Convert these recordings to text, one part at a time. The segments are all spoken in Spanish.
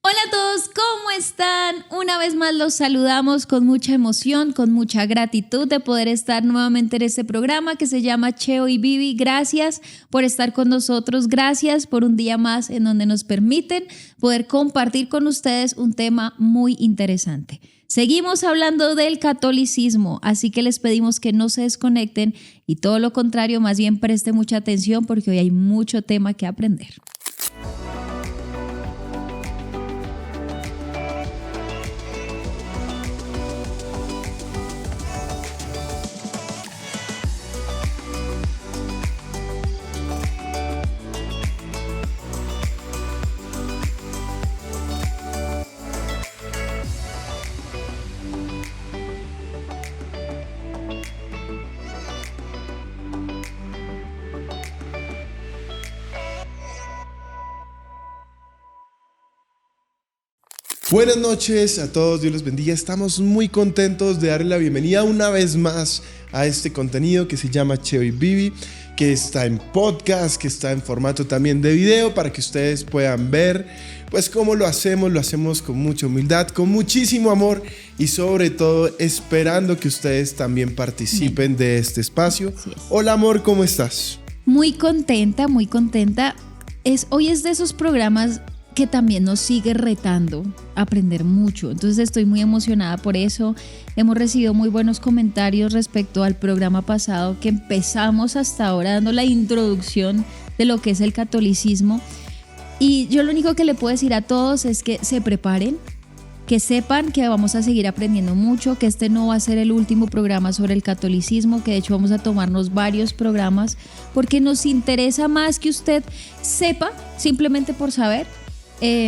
Hola a todos, ¿cómo están? Una vez más los saludamos con mucha emoción, con mucha gratitud de poder estar nuevamente en este programa que se llama Cheo y Vivi. Gracias por estar con nosotros, gracias por un día más en donde nos permiten poder compartir con ustedes un tema muy interesante. Seguimos hablando del catolicismo, así que les pedimos que no se desconecten y todo lo contrario, más bien presten mucha atención porque hoy hay mucho tema que aprender. Buenas noches a todos, Dios los bendiga. Estamos muy contentos de darle la bienvenida una vez más a este contenido que se llama Cheo y Vivi, que está en podcast, que está en formato también de video para que ustedes puedan ver pues cómo lo hacemos con mucha humildad, con muchísimo amor y sobre todo esperando que ustedes también participen de este espacio. Hola amor, ¿cómo estás? Muy contenta, muy contenta. Hoy es de esos programas que también nos sigue retando a aprender mucho. Entonces estoy muy emocionada por eso. Hemos recibido muy buenos comentarios respecto al programa pasado que empezamos hasta ahora dando la introducción de lo que es el catolicismo. Y yo lo único que le puedo decir a todos es que se preparen, que sepan que vamos a seguir aprendiendo mucho, que este no va a ser el último programa sobre el catolicismo, que de hecho vamos a tomarnos varios programas porque nos interesa más que usted sepa, simplemente por saber.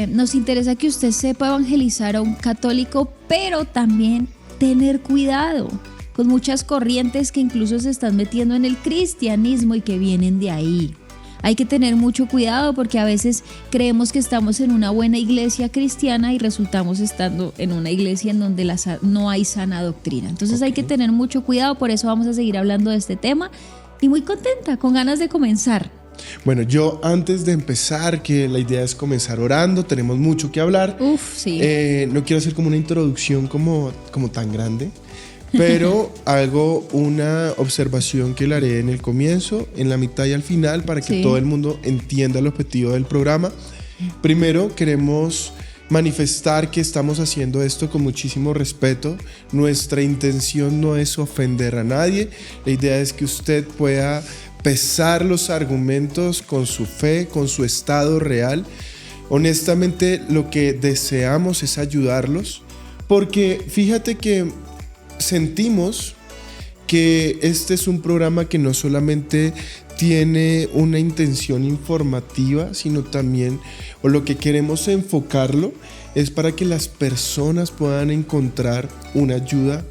Nos interesa que usted sepa evangelizar a un católico, pero también tener cuidado con muchas corrientes que incluso se están metiendo en el cristianismo y que vienen de ahí. Hay que tener mucho cuidado porque a veces creemos que estamos en una buena iglesia cristiana y resultamos estando en una iglesia en donde no hay sana doctrina. Entonces hay que tener mucho cuidado, por eso vamos a seguir hablando de este tema y muy contenta, con ganas de comenzar. Bueno, yo antes de empezar, que la idea es comenzar orando, tenemos mucho que hablar. Sí. No quiero hacer como una introducción como tan grande, pero hago una observación que la haré en el comienzo, en la mitad y al final para que todo el mundo entienda el objetivo del programa. Primero, queremos manifestar que estamos haciendo esto con muchísimo respeto. Nuestra intención no es ofender a nadie. La idea es que usted pueda pesar los argumentos con su fe, con su estado real. Honestamente, lo que deseamos es ayudarlos, porque fíjate que sentimos que este es un programa que no solamente tiene una intención informativa, sino también, o lo que queremos enfocarlo, es para que las personas puedan encontrar una ayuda,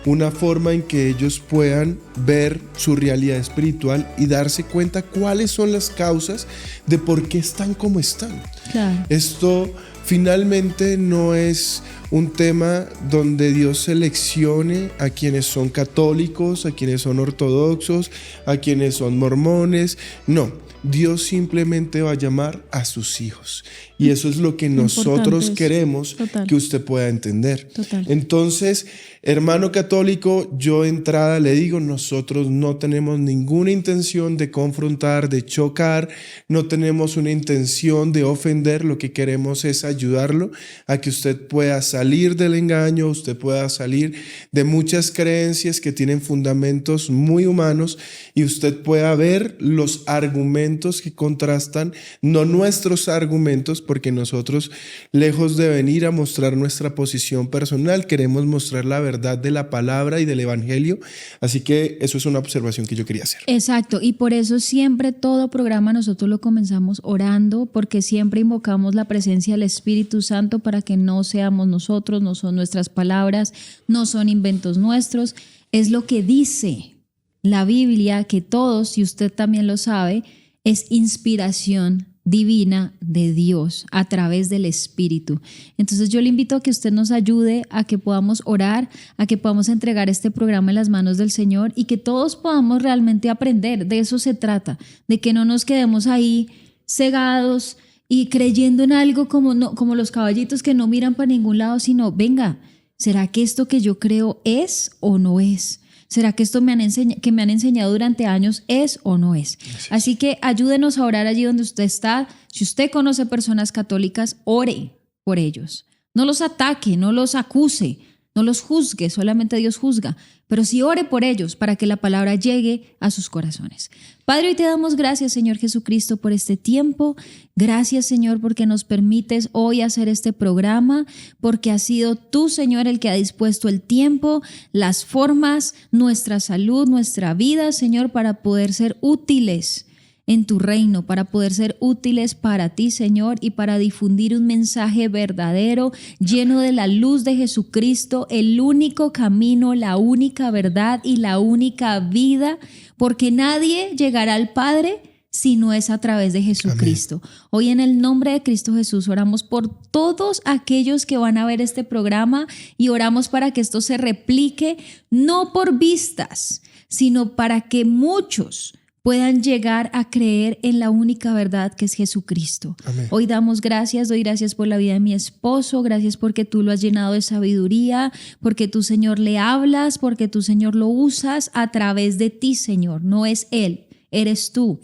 una forma en que ellos puedan ver su realidad espiritual y darse cuenta cuáles son las causas de por qué están como están. Claro. Esto finalmente no es un tema donde Dios seleccione a quienes son católicos, a quienes son ortodoxos, a quienes son mormones. No, Dios simplemente va a llamar a sus hijos. Y eso es lo que nosotros queremos que usted pueda entender. Entonces, hermano católico, yo de entrada le digo, nosotros no tenemos ninguna intención de confrontar, de chocar, no tenemos una intención de ofender, lo que queremos es ayudarlo a que usted pueda salir del engaño, usted pueda salir de muchas creencias que tienen fundamentos muy humanos y usted pueda ver los argumentos que contrastan, no nuestros argumentos, porque nosotros, lejos de venir a mostrar nuestra posición personal, queremos mostrar la verdad de la palabra y del evangelio. Así que eso es una observación que yo quería hacer. Exacto, y por eso siempre todo programa nosotros lo comenzamos orando, porque siempre invocamos la presencia del Espíritu Santo para que no seamos nosotros, no son nuestras palabras, no son inventos nuestros, es lo que dice la Biblia, que todos, si usted también lo sabe, es inspiración divina de Dios a través del Espíritu. Entonces yo le invito a que usted nos ayude, a que podamos orar, a que podamos entregar este programa en las manos del Señor y que todos podamos realmente aprender. De eso se trata, de que no nos quedemos ahí cegados y creyendo en algo como, no, como los caballitos que no miran para ningún lado, sino, venga, ¿será que esto que yo creo es o no es? ¿Será que esto que me han enseñado durante años es o no es? Así que ayúdenos a orar allí donde usted está. Si usted conoce personas católicas, ore por ellos. No los ataque, no los acuse, no los juzgue, solamente Dios juzga. Pero sí ore por ellos para que la palabra llegue a sus corazones. Padre, hoy te damos gracias, Señor Jesucristo, por este tiempo. Gracias, Señor, porque nos permites hoy hacer este programa, porque has sido tú, Señor, el que ha dispuesto el tiempo, las formas, nuestra salud, nuestra vida, Señor, para poder ser útiles en tu reino, para poder ser útiles para ti, Señor, y para difundir un mensaje verdadero, lleno de la luz de Jesucristo, el único camino, la única verdad y la única vida, porque nadie llegará al Padre si no es a través de Jesucristo. Amén. Hoy en el nombre de Cristo Jesús oramos por todos aquellos que van a ver este programa y oramos para que esto se replique, no por vistas, sino para que muchos puedan llegar a creer en la única verdad que es Jesucristo. Amén. Hoy damos gracias, doy gracias por la vida de mi esposo, gracias porque tú lo has llenado de sabiduría, porque tú, Señor, le hablas, porque tú, Señor, lo usas a través de ti, Señor. No es él, eres tú.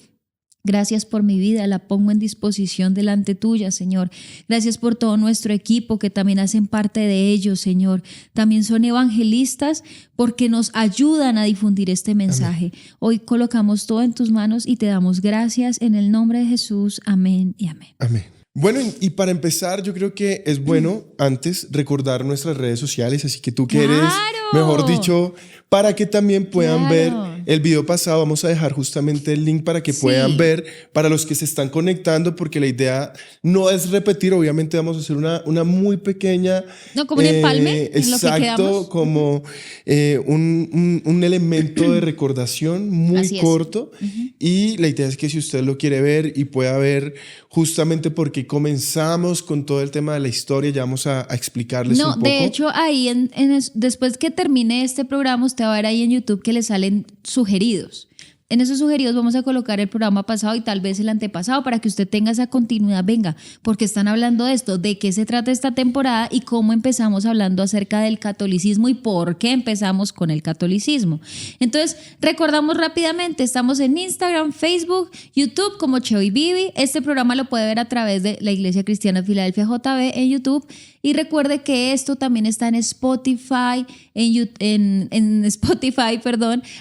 Gracias por mi vida, la pongo en disposición delante tuya, Señor. Gracias por todo nuestro equipo que también hacen parte de ellos, Señor. También son evangelistas porque nos ayudan a difundir este mensaje. Amén. Hoy colocamos todo en tus manos y te damos gracias en el nombre de Jesús. Amén y amén. Amén. Bueno, y para empezar, yo creo que es bueno antes recordar nuestras redes sociales, así que tú que eres, mejor dicho, para que también puedan ver el video pasado, vamos a dejar justamente el link para que puedan ver, para los que se están conectando, porque la idea no es repetir, obviamente vamos a hacer una muy pequeña... No, como un empalme, en lo que quedamos. Exacto, como un elemento de recordación muy corto. Y la idea es que si usted lo quiere ver y pueda ver justamente porque comenzamos con todo el tema de la historia, ya vamos a explicarles un poco. No, de hecho, ahí después que termine este programa, usted va a ver ahí en YouTube que le salen sugeridos. En esos sugeridos vamos a colocar el programa pasado y tal vez el antepasado para que usted tenga esa continuidad. Venga, porque están hablando de esto, de qué se trata esta temporada y cómo empezamos hablando acerca del catolicismo y por qué empezamos con el catolicismo. Entonces, recordamos rápidamente, estamos en Instagram, Facebook, YouTube como Cheo y Vivi. Este programa lo puede ver a través de la Iglesia Cristiana Filadelfia JB en YouTube. Y recuerde que esto también está en Spotify, en Spotify,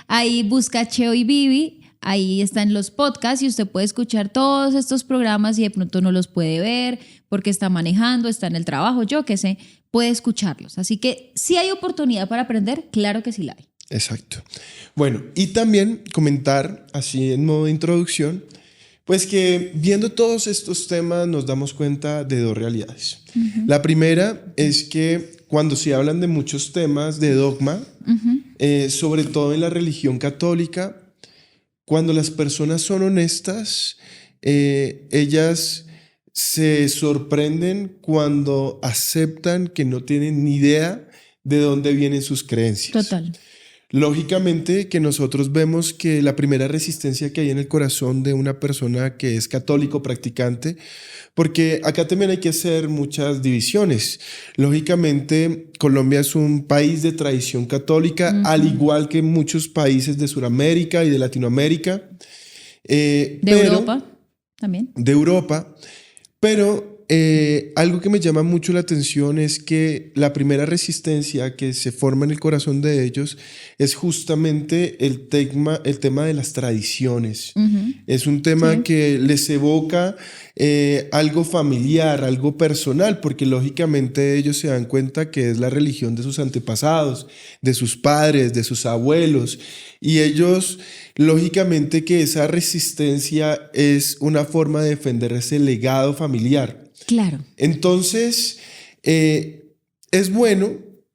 ahí busca Cheo y Vivi, ahí están los podcasts y usted puede escuchar todos estos programas y de pronto no los puede ver porque está manejando, está en el trabajo, yo qué sé, puede escucharlos. Así que si hay oportunidad para aprender, claro que sí la hay. Exacto. Bueno, y también comentar, así en modo de introducción, pues que viendo todos estos temas nos damos cuenta de dos realidades. Uh-huh. La primera es que cuando se hablan de muchos temas de dogma, sobre todo en la religión católica, cuando las personas son honestas, ellas se sorprenden cuando aceptan que no tienen ni idea de dónde vienen sus creencias. Total. Lógicamente que nosotros vemos que la primera resistencia que hay en el corazón de una persona que es católico practicante, porque acá también hay que hacer muchas divisiones. Lógicamente Colombia es un país de tradición católica, al igual que muchos países de Sudamérica y de Latinoamérica. Europa también. De Europa, pero... algo que me llama mucho la atención es que la primera resistencia que se forma en el corazón de ellos es justamente el tema de las tradiciones. Uh-huh. Es un tema que les evoca algo familiar, algo personal, porque lógicamente ellos se dan cuenta que es la religión de sus antepasados, de sus padres, de sus abuelos, y ellos, lógicamente que esa resistencia es una forma de defender ese legado familiar. Claro. Entonces, es bueno,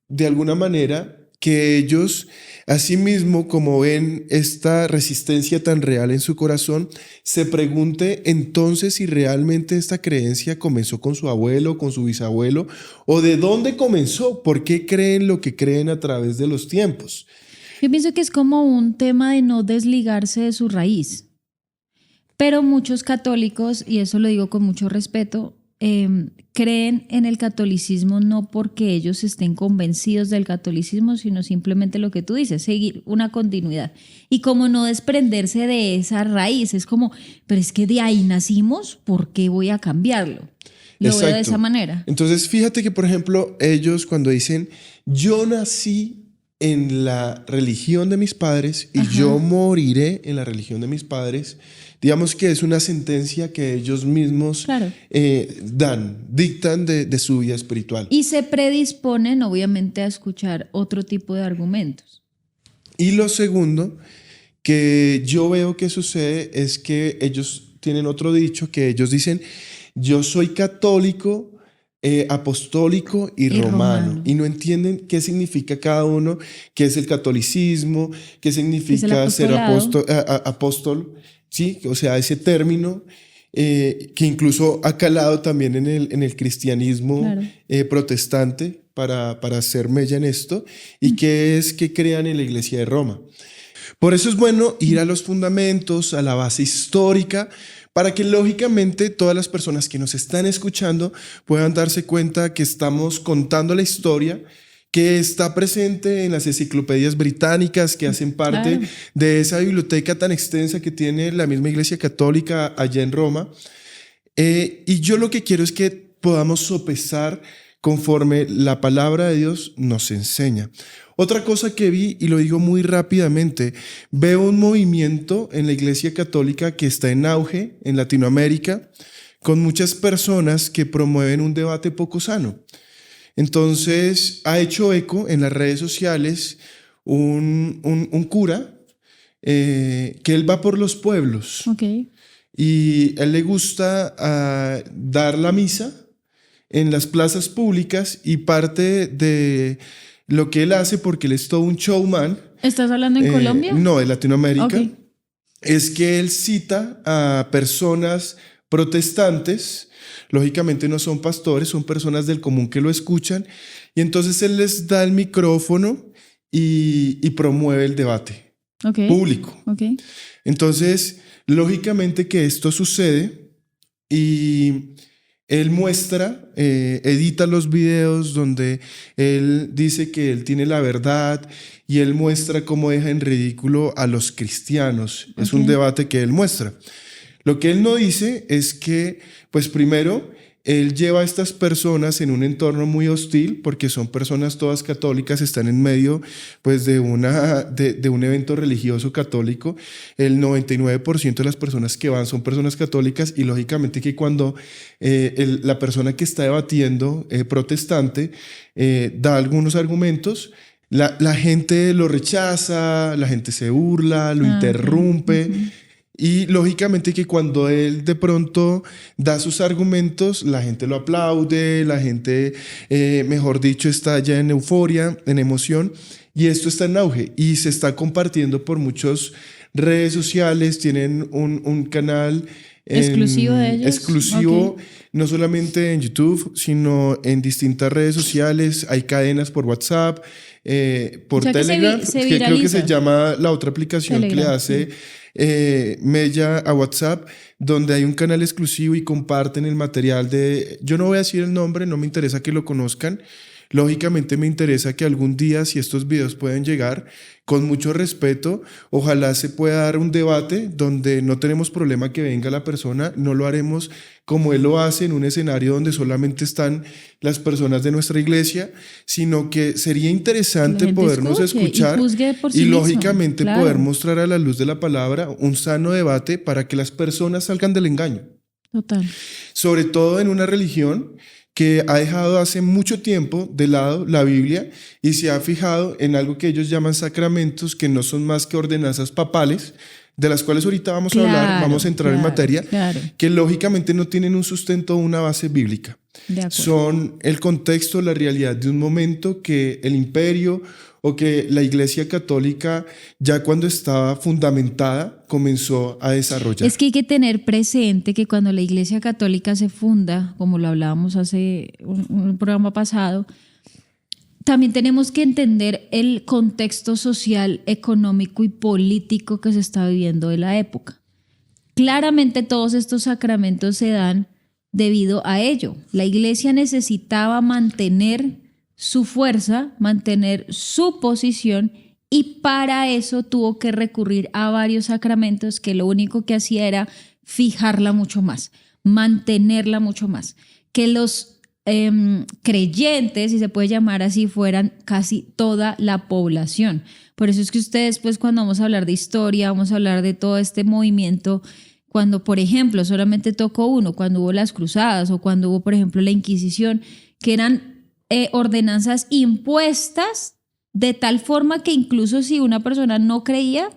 de alguna manera, que ellos, asimismo, como ven esta resistencia tan real en su corazón, se pregunte entonces si realmente esta creencia comenzó con su abuelo, con su bisabuelo, o de dónde comenzó, por qué creen lo que creen a través de los tiempos. Yo pienso que es como un tema de no desligarse de su raíz. Pero muchos católicos, y eso lo digo con mucho respeto, creen en el catolicismo no porque ellos estén convencidos del catolicismo, sino simplemente lo que tú dices, seguir una continuidad. Y como no desprenderse de esa raíz, es como, pero es que de ahí nacimos, ¿por qué voy a cambiarlo? Lo Exacto. veo de esa manera. Entonces, fíjate que, por ejemplo, ellos cuando dicen, yo nací en la religión de mis padres y yo moriré en la religión de mis padres, digamos que es una sentencia que ellos mismos dictan de su vida espiritual. Y se predisponen, obviamente, a escuchar otro tipo de argumentos. Y lo segundo que yo veo que sucede es que ellos tienen otro dicho que ellos dicen, yo soy católico, apostólico y romano. Y no entienden qué significa cada uno, qué es el catolicismo, qué significa ser apóstol, ¿sí? O sea, ese término que incluso ha calado también en el cristianismo protestante para hacer mella en esto, y que es que crean en la Iglesia de Roma. Por eso es bueno ir a los fundamentos, a la base histórica, para que lógicamente todas las personas que nos están escuchando puedan darse cuenta que estamos contando la historia que está presente en las enciclopedias británicas que hacen parte de esa biblioteca tan extensa que tiene la misma Iglesia Católica allá en Roma. Y yo lo que quiero es que podamos sopesar conforme la palabra de Dios nos enseña. Otra cosa que vi, y lo digo muy rápidamente, veo un movimiento en la Iglesia Católica que está en auge en Latinoamérica, con muchas personas que promueven un debate poco sano. Entonces, ha hecho eco en las redes sociales un cura que él va por los pueblos. Y a él le gusta dar la misa en las plazas públicas, y parte de lo que él hace, porque él es todo un showman. ¿Estás hablando en Colombia? No, en Latinoamérica. Es que él cita a personas protestantes, lógicamente no son pastores, son personas del común que lo escuchan, y entonces él les da el micrófono y promueve el debate público. Entonces, lógicamente que esto sucede, y él muestra, edita los videos donde él dice que él tiene la verdad, y él muestra cómo deja en ridículo a los cristianos. Es un debate que él muestra. Lo que él no dice es que, pues primero, él lleva a estas personas en un entorno muy hostil, porque son personas todas católicas, están en medio pues, de un evento religioso católico. El 99% de las personas que van son personas católicas, y lógicamente que cuando la persona que está debatiendo, protestante, da algunos argumentos, la gente lo rechaza, la gente se burla, lo interrumpe. Y lógicamente que cuando él de pronto da sus argumentos, la gente lo aplaude, la gente, mejor dicho, está ya en euforia, en emoción, y esto está en auge y se está compartiendo por muchas redes sociales. Tienen un canal exclusivo de ellos. Exclusivo, no solamente en YouTube, sino en distintas redes sociales. Hay cadenas por WhatsApp, por Telegram, que creo que se llama la otra aplicación Telegram, que le hace mella a WhatsApp, donde hay un canal exclusivo y comparten el material de... Yo no voy a decir el nombre, no me interesa que lo conozcan. Lógicamente me interesa que algún día, si estos videos pueden llegar, con mucho respeto, ojalá se pueda dar un debate donde no tenemos problema que venga la persona, no lo haremos como él lo hace en un escenario donde solamente están las personas de nuestra iglesia, sino que sería interesante podernos escuchar y lógicamente poder mostrar a la luz de la palabra un sano debate para que las personas salgan del engaño. Total. Sobre todo en una religión que ha dejado hace mucho tiempo de lado la Biblia y se ha fijado en algo que ellos llaman sacramentos, que no son más que ordenanzas papales, de las cuales ahorita vamos a hablar, vamos a entrar en materia, que lógicamente no tienen un sustento o una base bíblica. Son el contexto, la realidad de un momento que el imperio o que la Iglesia Católica, ya cuando estaba fundamentada, comenzó a desarrollar. Es que hay que tener presente que cuando la Iglesia Católica se funda, como lo hablábamos hace un programa pasado, también tenemos que entender el contexto social, económico y político que se está viviendo de la época. Claramente todos estos sacramentos se dan debido a ello. La iglesia necesitaba mantener su fuerza, mantener su posición, y para eso tuvo que recurrir a varios sacramentos que lo único que hacía era fijarla mucho más, mantenerla mucho más. Que los creyentes, si se puede llamar así, fueran casi toda la población. Por eso es que ustedes, pues, cuando vamos a hablar de historia, vamos a hablar de todo este movimiento, cuando, por ejemplo, solamente tocó uno, cuando hubo las cruzadas o cuando hubo, por ejemplo, la Inquisición, que eran ordenanzas impuestas de tal forma que incluso si una persona no creía,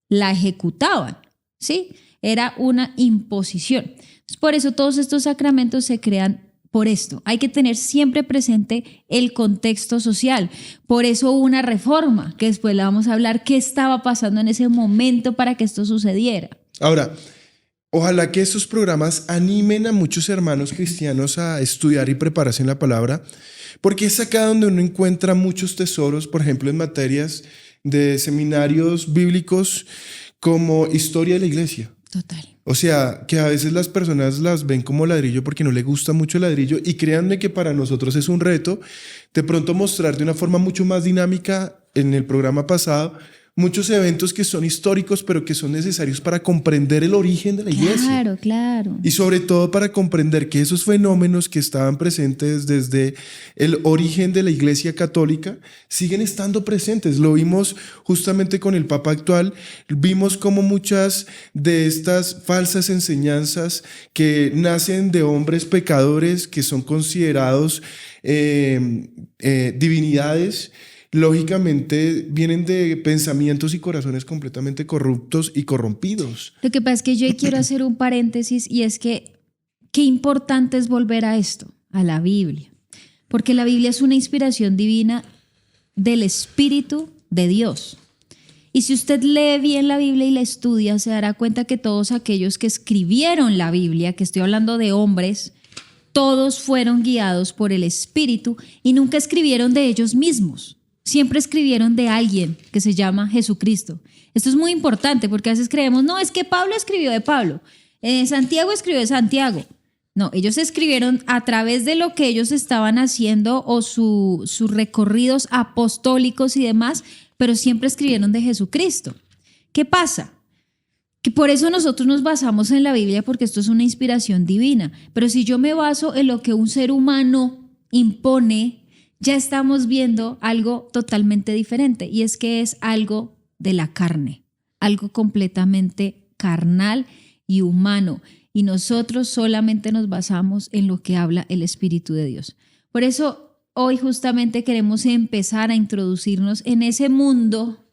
la ejecutaban, ¿sí? Era una imposición. Por eso todos estos sacramentos se crean por esto. Hay que tener siempre presente el contexto social. Por eso hubo una reforma, que después la vamos a hablar, qué estaba pasando en ese momento para que esto sucediera. Ahora, ojalá que estos programas animen a muchos hermanos cristianos a estudiar y prepararse en la palabra, porque es acá donde uno encuentra muchos tesoros, por ejemplo, en materias de seminarios bíblicos como historia de la iglesia. Total. O sea, que a veces las personas las ven como ladrillo porque no les gusta mucho el ladrillo, y créanme que para nosotros es un reto de pronto mostrar de una forma mucho más dinámica en el programa pasado muchos eventos que son históricos, pero que son necesarios para comprender el origen de la iglesia. Claro, claro. Y sobre todo para comprender que esos fenómenos que estaban presentes desde el origen de la iglesia católica siguen estando presentes. Lo vimos justamente con el Papa actual. Vimos cómo muchas de estas falsas enseñanzas que nacen de hombres pecadores que son considerados divinidades, lógicamente vienen de pensamientos y corazones completamente corruptos y corrompidos. Lo que pasa es que yo quiero hacer un paréntesis, y es que qué importante es volver a esto, a la Biblia. Porque la Biblia es una inspiración divina del Espíritu de Dios. Y si usted lee bien la Biblia y la estudia, se dará cuenta que todos aquellos que escribieron la Biblia, que estoy hablando de hombres, todos fueron guiados por el Espíritu y nunca escribieron de ellos mismos. Siempre escribieron de alguien que se llama Jesucristo. Esto es muy importante porque a veces creemos, no, es que Pablo escribió de Pablo, Santiago escribió de Santiago. No, ellos escribieron a través de lo que ellos estaban haciendo o sus recorridos apostólicos y demás, pero siempre escribieron de Jesucristo. ¿Qué pasa? Que por eso nosotros nos basamos en la Biblia, porque esto es una inspiración divina. Pero si yo me baso en lo que un ser humano impone, ya estamos viendo algo totalmente diferente, y es que es algo de la carne, algo completamente carnal y humano, y nosotros solamente nos basamos en lo que habla el Espíritu de Dios. Por eso hoy justamente queremos empezar a introducirnos en ese mundo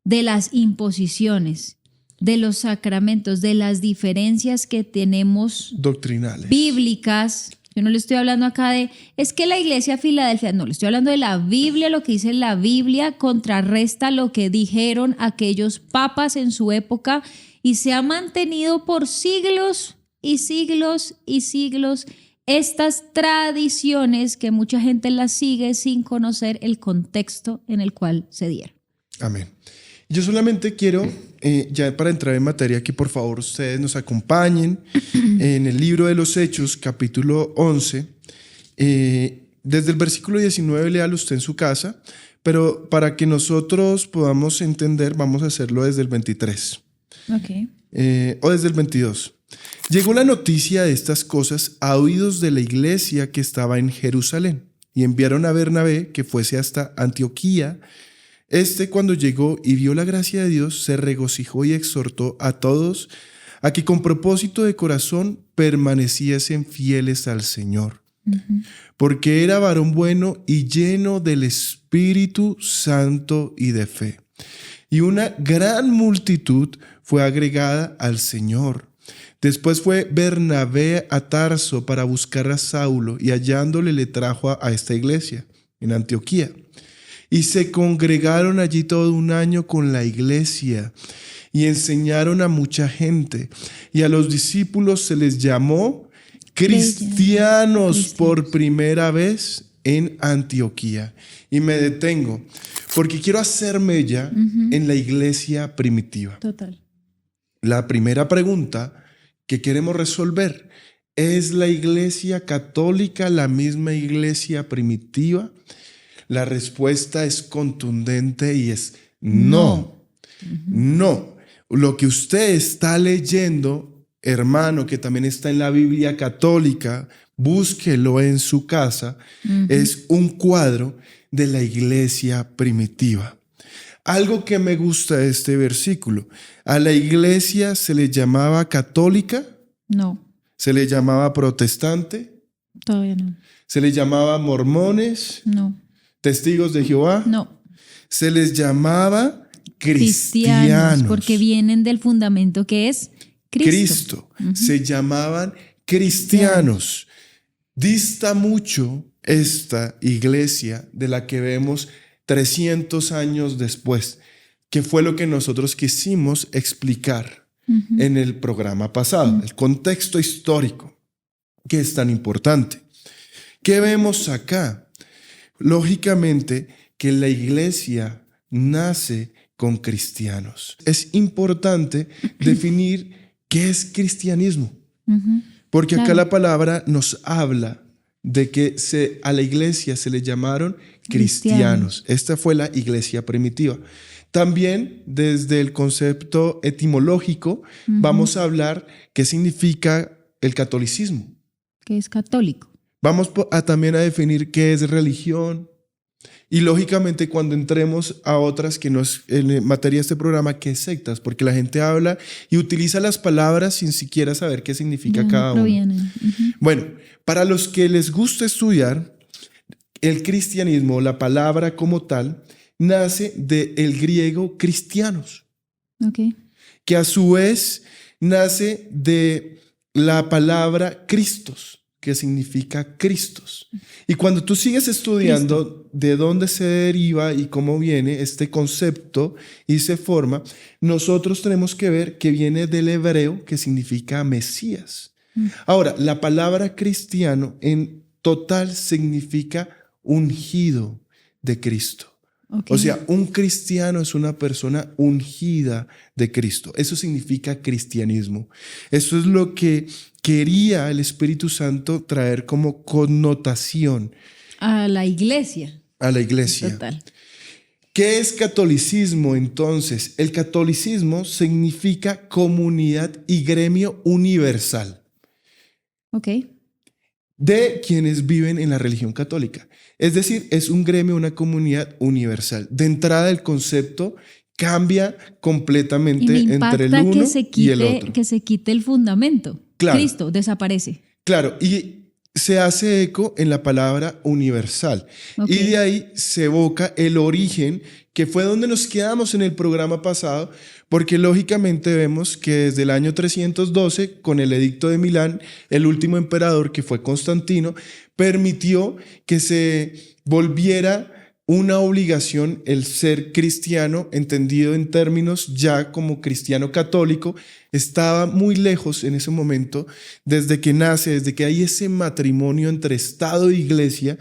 de las imposiciones, de los sacramentos, de las diferencias que tenemos doctrinales, bíblicas. Yo no le estoy hablando acá de, es que la iglesia Filadelfia, no, le estoy hablando de la Biblia. Lo que dice la Biblia contrarresta lo que dijeron aquellos papas en su época, y se ha mantenido por siglos y siglos y siglos estas tradiciones que mucha gente las sigue sin conocer el contexto en el cual se dieron. Amén. Yo solamente quiero, ya para entrar en materia, que por favor ustedes nos acompañen en el libro de los Hechos, capítulo 11. Desde el versículo 19, léalo usted en su casa, pero para que nosotros podamos entender, vamos a hacerlo desde el 23. Okay. O desde el 22. Llegó la noticia de estas cosas a oídos de la iglesia que estaba en Jerusalén, y enviaron a Bernabé que fuese hasta Antioquía. Cuando llegó y vio la gracia de Dios, se regocijó y exhortó a todos a que con propósito de corazón permaneciesen fieles al Señor. Porque era varón bueno y lleno del Espíritu Santo y de fe. Y una gran multitud fue agregada al Señor. Después fue Bernabé a Tarso para buscar a Saulo, y hallándole le trajo a esta iglesia en Antioquía. Y se congregaron allí todo un año con la iglesia y enseñaron a mucha gente. Y a los discípulos se les llamó cristianos por primera vez en Antioquía. Y me detengo porque quiero hacer mella en la iglesia primitiva. Total. la primera pregunta que queremos resolver, ¿es la iglesia católica la misma iglesia primitiva? La respuesta es contundente y es no. No. Lo que usted está leyendo, hermano, que también está en la Biblia católica, búsquelo en su casa, es un cuadro de la iglesia primitiva. Algo que me gusta de este versículo, ¿a la iglesia se le llamaba católica? No. ¿Se le llamaba protestante? Todavía no. ¿Se le llamaba mormones? No. ¿Testigos de Jehová? No. Se les llamaba cristianos. Porque vienen del fundamento que es Cristo. Se llamaban cristianos. Dista mucho esta iglesia de la que vemos 300 años después, que fue lo que nosotros quisimos explicar en el programa pasado, el contexto histórico, que es tan importante. ¿Qué vemos acá? Lógicamente que la iglesia nace con cristianos. Es importante definir qué es cristianismo, porque acá la palabra nos habla de que a la iglesia se le llamaron cristianos. Esta fue la iglesia primitiva. También desde el concepto etimológico vamos a hablar qué significa el catolicismo. ¿Qué es católico? Vamos también a definir qué es religión. Y lógicamente cuando entremos a otras que no es en materia de este programa, ¿qué es sectas? Porque la gente habla y utiliza las palabras sin siquiera saber qué significa cada uno. Bueno, para los que les gusta estudiar, el cristianismo, la palabra como tal, nace del griego cristianos, que a su vez nace de la palabra Christos, que significa Cristos. Y cuando tú sigues estudiando de dónde se deriva y cómo viene este concepto y se forma, nosotros tenemos que ver que viene del hebreo, que significa Mesías. Ahora, la palabra cristiano en total significa ungido de Cristo. O sea, un cristiano es una persona ungida de Cristo. Eso significa cristianismo. Eso es lo que quería el Espíritu Santo traer como connotación a la iglesia. A la iglesia. Total. ¿Qué es catolicismo entonces? El catolicismo significa comunidad y gremio universal. De quienes viven en la religión católica. Es decir, es un gremio, una comunidad universal. De entrada, el concepto cambia completamente entre el uno y el otro. Que se quite el fundamento. Claro. Cristo desaparece. Claro, y se hace eco en la palabra universal. Y de ahí se evoca el origen, que fue donde nos quedamos en el programa pasado, porque lógicamente vemos que desde el año 312, con el Edicto de Milán, el último emperador, que fue Constantino, permitió que se volviera una obligación el ser cristiano, entendido en términos ya como cristiano católico. Estaba muy lejos en ese momento, desde que nace, desde que hay ese matrimonio entre Estado e Iglesia.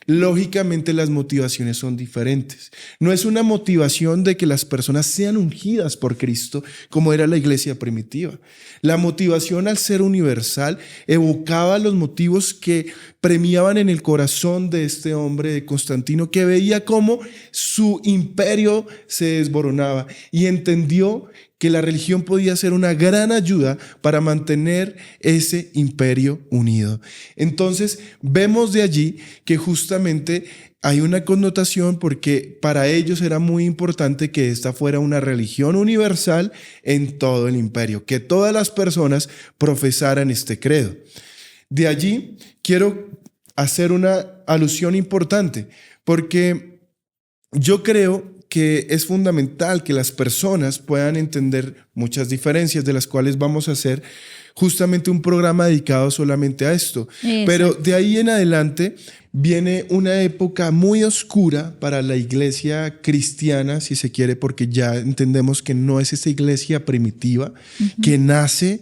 Lógicamente las motivaciones son diferentes. No es una motivación de que las personas sean ungidas por Cristo como era la iglesia primitiva. La motivación al ser universal evocaba los motivos que premiaban en el corazón de este hombre, de Constantino, que veía cómo su imperio se desboronaba y entendió que la religión podía ser una gran ayuda para mantener ese imperio unido. Entonces, vemos de allí que justamente hay una connotación porque para ellos era muy importante que esta fuera una religión universal en todo el imperio, que todas las personas profesaran este credo. De allí quiero hacer una alusión importante, porque yo creo que es fundamental que las personas puedan entender muchas diferencias, de las cuales vamos a hacer justamente un programa dedicado solamente a esto. Pero de ahí en adelante viene una época muy oscura para la iglesia cristiana, si se quiere, porque ya entendemos que no es esa iglesia primitiva que nace.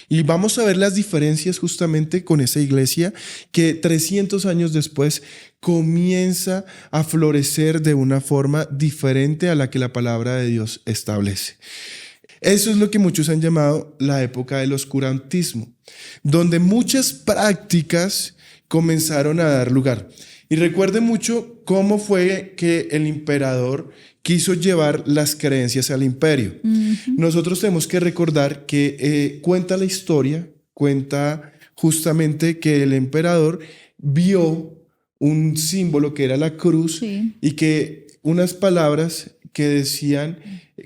Y vamos a ver las diferencias justamente con esa iglesia que 300 años después comienza a florecer de una forma diferente a la que la palabra de Dios establece. Eso es lo que muchos han llamado la época del oscurantismo, donde muchas prácticas comenzaron a dar lugar. Y recuerde mucho cómo fue que el emperador quiso llevar las creencias al imperio. Nosotros tenemos que recordar que cuenta la historia, cuenta justamente que el emperador vio un símbolo que era la cruz, Sí. y que unas palabras que decían: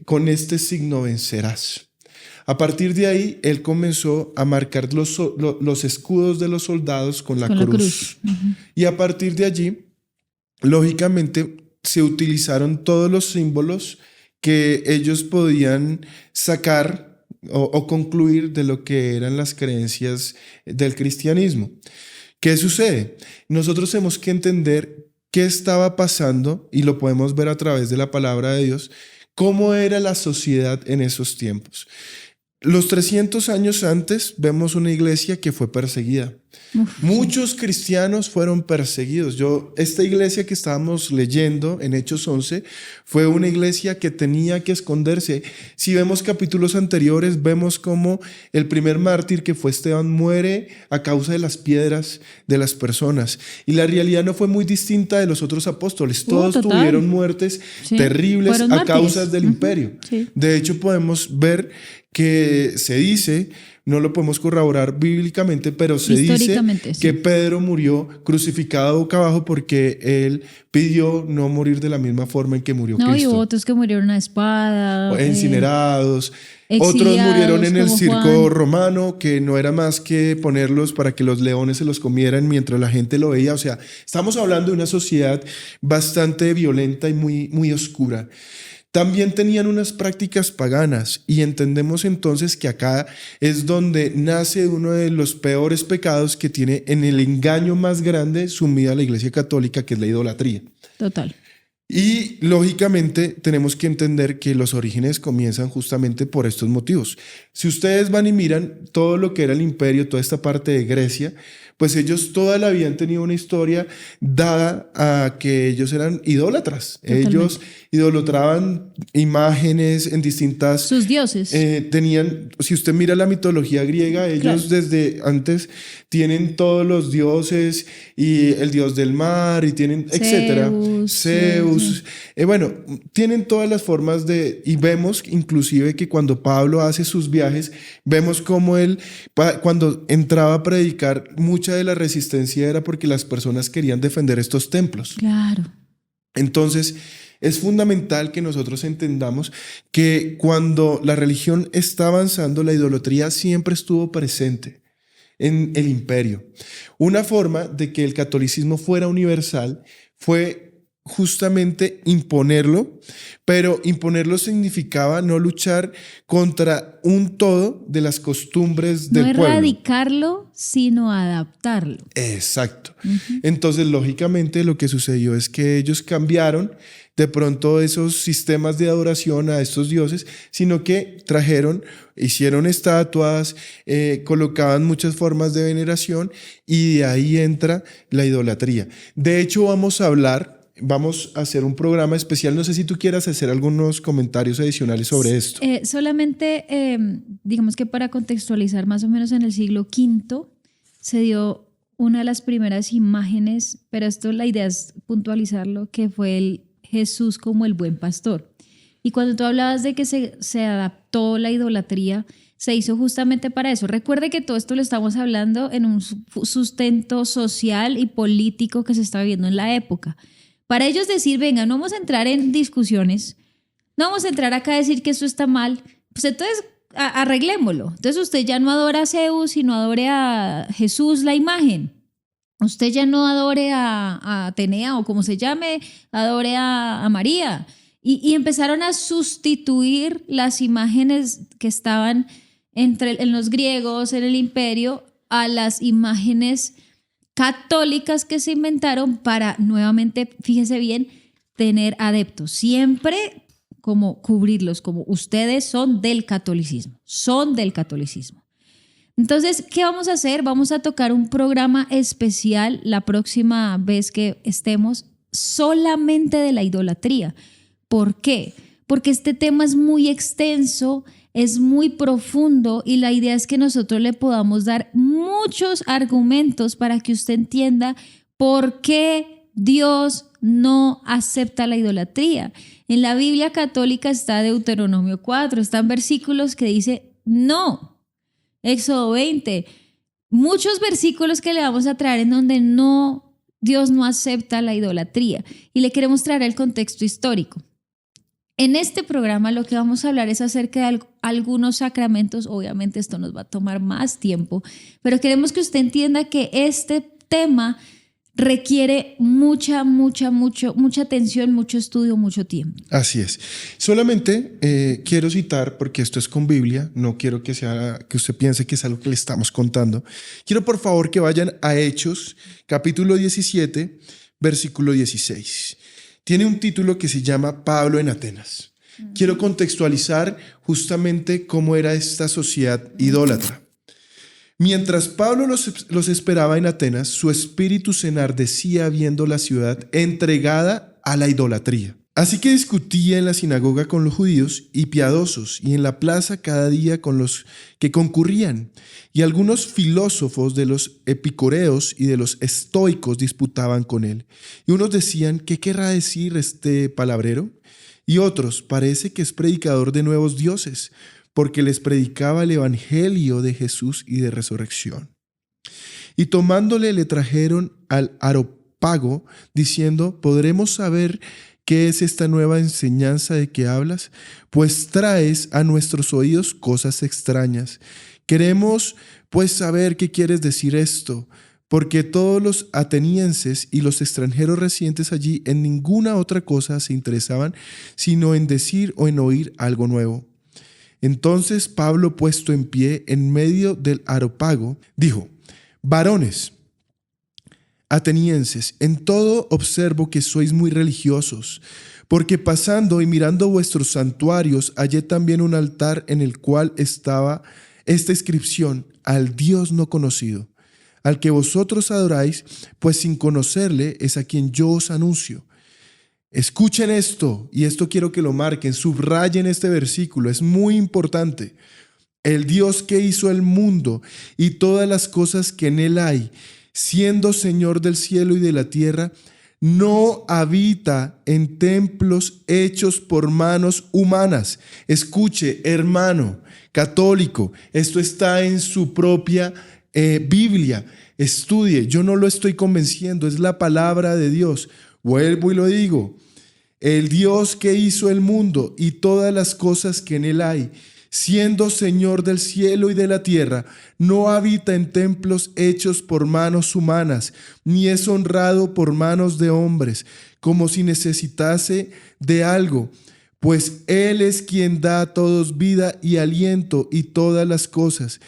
con este signo vencerás. A partir de ahí, él comenzó a marcar los escudos de los soldados con la cruz. Y a partir de allí, lógicamente, se utilizaron todos los símbolos que ellos podían sacar o concluir de lo que eran las creencias del cristianismo. ¿Qué sucede? Nosotros tenemos que entender qué estaba pasando, y lo podemos ver a través de la palabra de Dios, cómo era la sociedad en esos tiempos. Los 300 años antes vemos una iglesia que fue perseguida. Muchos cristianos fueron perseguidos. Esta iglesia que estábamos leyendo en Hechos 11 fue una iglesia que tenía que esconderse. Si vemos capítulos anteriores, vemos cómo el primer mártir, que fue Esteban, muere a causa de las piedras de las personas. Y la realidad no fue muy distinta de los otros apóstoles. Todos tuvieron muertes terribles a causa del imperio. Sí. De hecho, podemos ver que se dice, no lo podemos corroborar bíblicamente, pero se dice que Pedro murió crucificado boca abajo porque él pidió no morir de la misma forma en que murió Cristo. Y hubo otros que murieron a espada. O incinerados. Otros murieron en el circo romano, que no era más que ponerlos para que los leones se los comieran mientras la gente lo veía. O sea, estamos hablando de una sociedad bastante violenta y muy oscura. También tenían unas prácticas paganas, y entendemos entonces que acá es donde nace uno de los peores pecados que tiene en el engaño más grande sumida la Iglesia Católica, que es la idolatría. Total. Y lógicamente tenemos que entender que los orígenes comienzan justamente por estos motivos. Si ustedes van y miran todo lo que era el imperio, toda esta parte de Grecia, pues ellos toda la vida han tenido una historia dada a que ellos eran idólatras. Totalmente. Ellos idolatraban imágenes en distintas... Sus dioses. Tenían, si usted mira la mitología griega, ellos desde antes tienen todos los dioses, y el dios del mar, y tienen, etcétera. Zeus. Bueno, tienen todas las formas de... Y vemos inclusive que cuando Pablo hace sus viajes, vemos cómo él, cuando entraba a predicar, mucha de la resistencia era porque las personas querían defender estos templos. Claro. Entonces, es fundamental que nosotros entendamos que cuando la religión está avanzando, la idolatría siempre estuvo presente en el imperio. Una forma de que el catolicismo fuera universal fue justamente imponerlo, pero imponerlo significaba no luchar contra un todo de las costumbres del pueblo. No erradicarlo, sino adaptarlo. Exacto. Entonces, lógicamente, lo que sucedió es que ellos cambiaron de pronto esos sistemas de adoración a estos dioses, sino que hicieron estatuas, colocaban muchas formas de veneración, y de ahí entra la idolatría. De hecho, vamos a hacer un programa especial. No sé si tú quieras hacer algunos comentarios adicionales sobre esto. Solamente, digamos que para contextualizar, más o menos en el siglo V se dio una de las primeras imágenes, pero esto la idea es puntualizarlo, que fue el Jesús como el buen pastor. Y cuando tú hablabas de que se adaptó la idolatría, se hizo justamente para eso. Recuerde que todo esto lo estamos hablando en un sustento social y político que se está viviendo en la época. Para ellos decir, venga, no vamos a entrar en discusiones, no vamos a entrar acá a decir que esto está mal, pues entonces arreglémoslo. Entonces usted ya no adora a Zeus, sino adore a Jesús, la imagen. Usted ya no adore a Atenea o como se llame, adore a María. Y empezaron a sustituir las imágenes que estaban en los griegos, en el imperio, a las imágenes católicas que se inventaron para nuevamente, fíjese bien, tener adeptos. Siempre como cubrirlos, como ustedes son del catolicismo, Entonces, ¿qué vamos a hacer? Vamos a tocar un programa especial la próxima vez que estemos solamente de la idolatría. ¿Por qué? Porque este tema es muy extenso, es muy profundo y la idea es que nosotros le podamos dar muchos argumentos para que usted entienda por qué Dios no acepta la idolatría. En la Biblia católica está Deuteronomio 4, están versículos que dice no. Éxodo 20, muchos versículos que le vamos a traer en donde Dios no acepta la idolatría y le queremos traer el contexto histórico. En este programa lo que vamos a hablar es acerca de algunos sacramentos. Obviamente esto nos va a tomar más tiempo, pero queremos que usted entienda que este tema requiere mucha atención, mucho estudio, mucho tiempo. Así es. Solamente quiero citar, porque esto es con Biblia, no quiero que usted piense que es algo que le estamos contando. Quiero por favor que vayan a Hechos, capítulo 17, versículo 16. Tiene un título que se llama Pablo en Atenas. Quiero contextualizar justamente cómo era esta sociedad idólatra. Mientras Pablo los esperaba en Atenas, su espíritu se enardecía viendo la ciudad entregada a la idolatría. Así que discutía en la sinagoga con los judíos y piadosos, y en la plaza cada día con los que concurrían. Y algunos filósofos de los epicureos y de los estoicos disputaban con él. Y unos decían, ¿qué querrá decir este palabrero? Y otros, parece que es predicador de nuevos dioses, porque les predicaba el evangelio de Jesús y de resurrección. Y tomándole le trajeron al Areópago, diciendo, ¿podremos saber qué es esta nueva enseñanza de que hablas? Pues traes a nuestros oídos cosas extrañas. Queremos pues saber qué quieres decir esto, porque todos los atenienses y los extranjeros residentes allí en ninguna otra cosa se interesaban, sino en decir o en oír algo nuevo. Entonces Pablo, puesto en pie en medio del Areópago, dijo, varones atenienses, en todo observo que sois muy religiosos, porque pasando y mirando vuestros santuarios, hallé también un altar en el cual estaba esta inscripción, al Dios no conocido, al que vosotros adoráis, pues sin conocerle es a quien yo os anuncio. Escuchen esto, y esto quiero que lo marquen, subrayen este versículo, es muy importante. El Dios que hizo el mundo y todas las cosas que en él hay, siendo Señor del cielo y de la tierra, no habita en templos hechos por manos humanas. Escuche, hermano católico, esto está en su propia Biblia. Estudie, yo no lo estoy convenciendo, es la palabra de Dios. Vuelvo y lo digo, el Dios que hizo el mundo y todas las cosas que en él hay, siendo Señor del cielo y de la tierra, no habita en templos hechos por manos humanas, ni es honrado por manos de hombres, como si necesitase de algo, pues Él es quien da a todos vida y aliento y todas las cosas,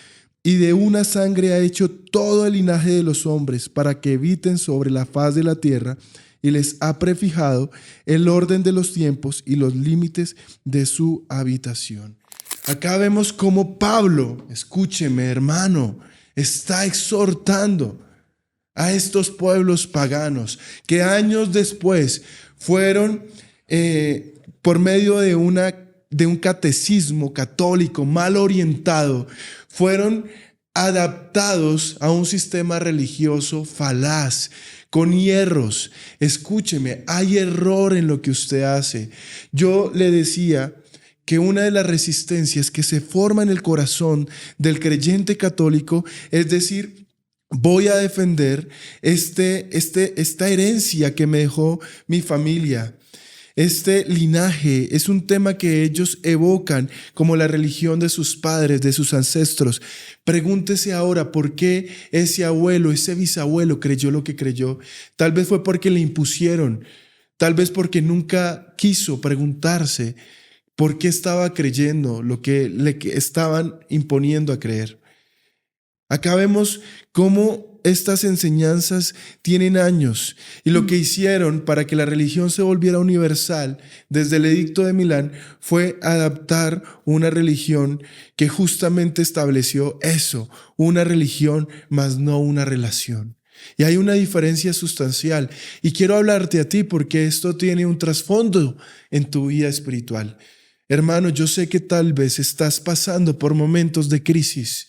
y de una sangre ha hecho todo el linaje de los hombres, para que habiten sobre la faz de la tierra, y les ha prefijado el orden de los tiempos y los límites de su habitación. Acá vemos cómo Pablo, escúcheme hermano, está exhortando a estos pueblos paganos que años después fueron, por medio de un catecismo católico mal orientado, fueron adaptados a un sistema religioso falaz, con hierros. Escúcheme, hay error en lo que usted hace. Yo le decía que una de las resistencias que se forma en el corazón del creyente católico es decir, voy a defender esta herencia que me dejó mi familia. Este linaje es un tema que ellos evocan como la religión de sus padres, de sus ancestros. Pregúntese ahora por qué ese abuelo, ese bisabuelo creyó lo que creyó. Tal vez fue porque le impusieron, tal vez porque nunca quiso preguntarse por qué estaba creyendo lo que le estaban imponiendo a creer. Acá vemos cómo estas enseñanzas tienen años y lo que hicieron para que la religión se volviera universal desde el Edicto de Milán fue adaptar una religión que justamente estableció eso, una religión más no una relación. Y hay una diferencia sustancial y quiero hablarte a ti porque esto tiene un trasfondo en tu vida espiritual. Hermano, yo sé que tal vez estás pasando por momentos de crisis.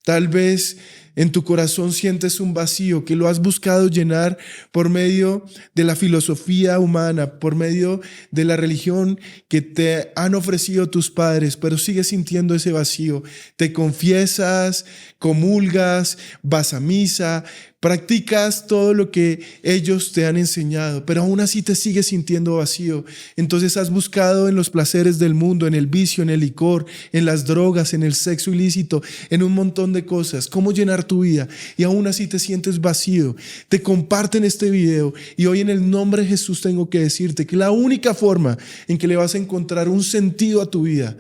Tal vez en tu corazón sientes un vacío que lo has buscado llenar por medio de la filosofía humana, por medio de la religión que te han ofrecido tus padres, pero sigues sintiendo ese vacío. Te confiesas, comulgas, vas a misa, practicas todo lo que ellos te han enseñado, pero aún así te sigues sintiendo vacío. Entonces has buscado en los placeres del mundo, en el vicio, en el licor, en las drogas, en el sexo ilícito, en un montón de cosas, cómo llenar tu vida, y aún así te sientes vacío. Te comparten este video y hoy en el nombre de Jesús tengo que decirte que la única forma en que le vas a encontrar un sentido a tu vida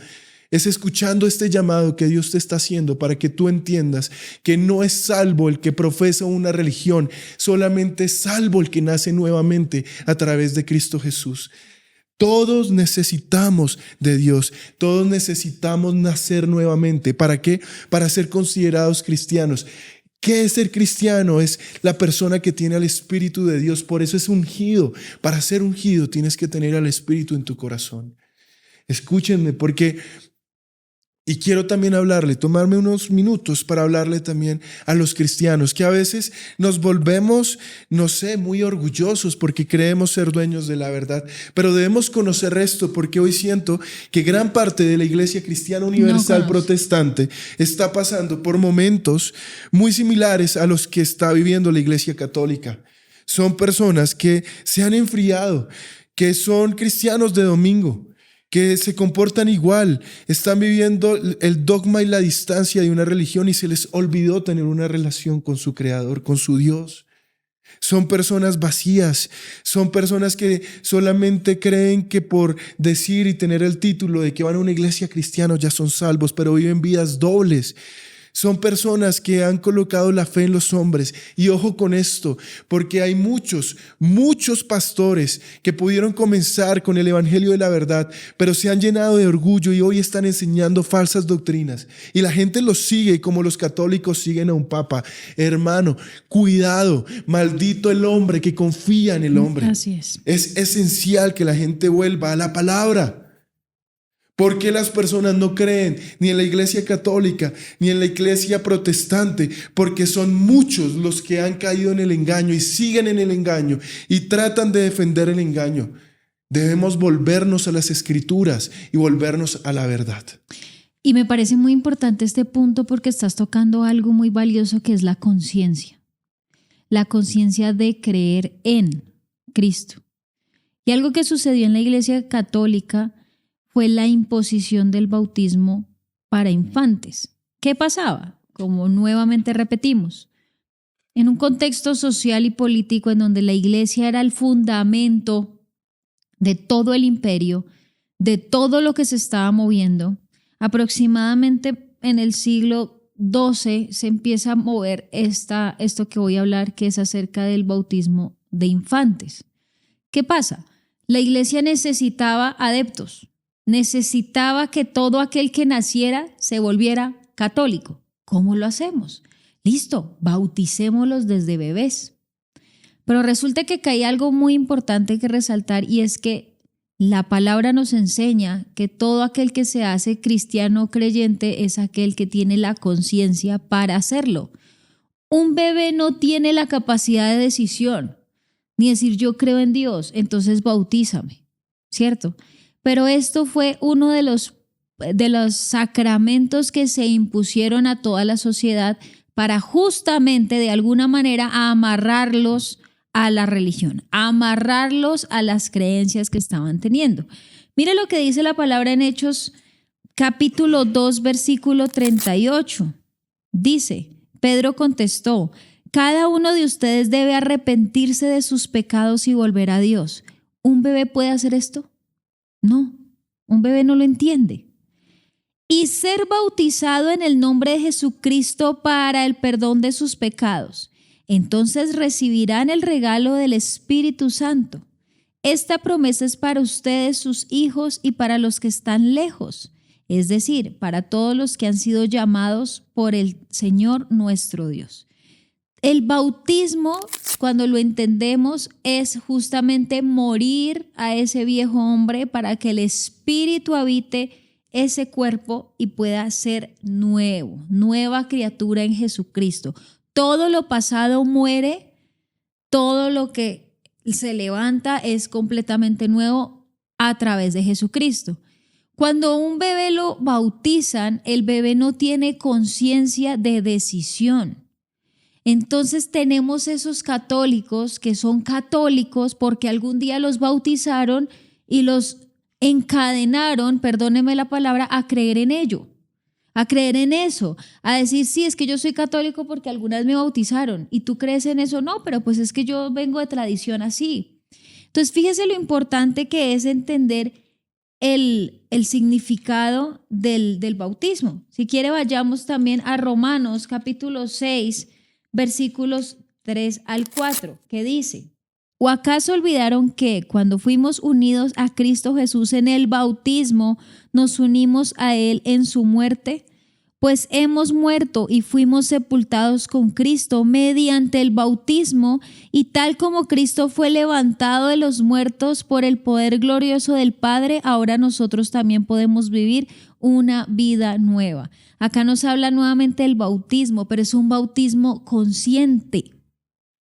es escuchando este llamado que Dios te está haciendo para que tú entiendas que no es salvo el que profesa una religión, solamente es salvo el que nace nuevamente a través de Cristo Jesús. Todos necesitamos de Dios, todos necesitamos nacer nuevamente. ¿Para qué? Para ser considerados cristianos. ¿Qué es ser cristiano? Es la persona que tiene al Espíritu de Dios, por eso es ungido. Para ser ungido tienes que tener al Espíritu en tu corazón. Escúchenme, porque... Y quiero también tomarme unos minutos para hablarle también a los cristianos, que a veces nos volvemos, muy orgullosos porque creemos ser dueños de la verdad, pero debemos conocer esto porque hoy siento que gran parte de la Iglesia Cristiana Universal Protestante está pasando por momentos muy similares a los que está viviendo la Iglesia Católica. Son personas que se han enfriado, que son cristianos de domingo, que se comportan igual, están viviendo el dogma y la distancia de una religión y se les olvidó tener una relación con su Creador, con su Dios. Son personas vacías, son personas que solamente creen que por decir y tener el título de que van a una iglesia cristiana ya son salvos, pero viven vidas dobles. Son personas que han colocado la fe en los hombres. Y ojo con esto, porque hay muchos pastores que pudieron comenzar con el evangelio de la verdad, pero se han llenado de orgullo y hoy están enseñando falsas doctrinas. Y la gente los sigue como los católicos siguen a un papa. Hermano, cuidado, maldito el hombre que confía en el hombre. Así es. Es esencial que la gente vuelva a la palabra. ¿Por qué las personas no creen ni en la iglesia católica ni en la iglesia protestante? Porque son muchos los que han caído en el engaño y siguen en el engaño y tratan de defender el engaño. Debemos volvernos a las Escrituras y volvernos a la verdad. Y me parece muy importante este punto porque estás tocando algo muy valioso que es la conciencia. La conciencia de creer en Cristo. Y algo que sucedió en la iglesia católica fue la imposición del bautismo para infantes. ¿Qué pasaba? Como nuevamente repetimos, en un contexto social y político en donde la iglesia era el fundamento de todo el imperio, de todo lo que se estaba moviendo, aproximadamente en el siglo XII se empieza a mover esto que voy a hablar, que es acerca del bautismo de infantes. ¿Qué pasa? La iglesia necesitaba adeptos. Necesitaba que todo aquel que naciera se volviera católico. ¿Cómo lo hacemos? Listo, bauticémoslos desde bebés. Pero resulta que hay algo muy importante que resaltar y es que la palabra nos enseña que todo aquel que se hace cristiano o creyente es aquel que tiene la conciencia para hacerlo. Un bebé no tiene la capacidad de decisión, ni decir yo creo en Dios, entonces bautízame, ¿cierto? Pero esto fue uno de los sacramentos que se impusieron a toda la sociedad para justamente de alguna manera amarrarlos a la religión, amarrarlos a las creencias que estaban teniendo. Mire lo que dice la palabra en Hechos capítulo 2 versículo 38. Dice, Pedro contestó, cada uno de ustedes debe arrepentirse de sus pecados y volver a Dios. ¿Un bebé puede hacer esto? No, un bebé no lo entiende. Y ser bautizado en el nombre de Jesucristo para el perdón de sus pecados. Entonces recibirán el regalo del Espíritu Santo. Esta promesa es para ustedes, sus hijos, y para los que están lejos, es decir, para todos los que han sido llamados por el Señor nuestro Dios. El bautismo, cuando lo entendemos, es justamente morir a ese viejo hombre para que el Espíritu habite ese cuerpo y pueda ser nuevo, nueva criatura en Jesucristo. Todo lo pasado muere, todo lo que se levanta es completamente nuevo a través de Jesucristo. Cuando un bebé lo bautizan, el bebé no tiene conciencia de decisión. Entonces tenemos esos católicos que son católicos porque algún día los bautizaron y los encadenaron, perdóneme la palabra, a creer en ello, a creer en eso, a decir, sí, es que yo soy católico porque algunas me bautizaron y tú crees en eso, no, pero pues es que yo vengo de tradición así. Entonces fíjese lo importante que es entender el significado del bautismo. Si quiere vayamos también a Romanos capítulo 6, versículos 3 al 4, que dice: ¿O acaso olvidaron que cuando fuimos unidos a Cristo Jesús en el bautismo, nos unimos a Él en su muerte? Pues hemos muerto y fuimos sepultados con Cristo mediante el bautismo, y tal como Cristo fue levantado de los muertos por el poder glorioso del Padre, ahora nosotros también podemos vivir una vida nueva. Acá nos habla nuevamente del bautismo, pero es un bautismo consciente,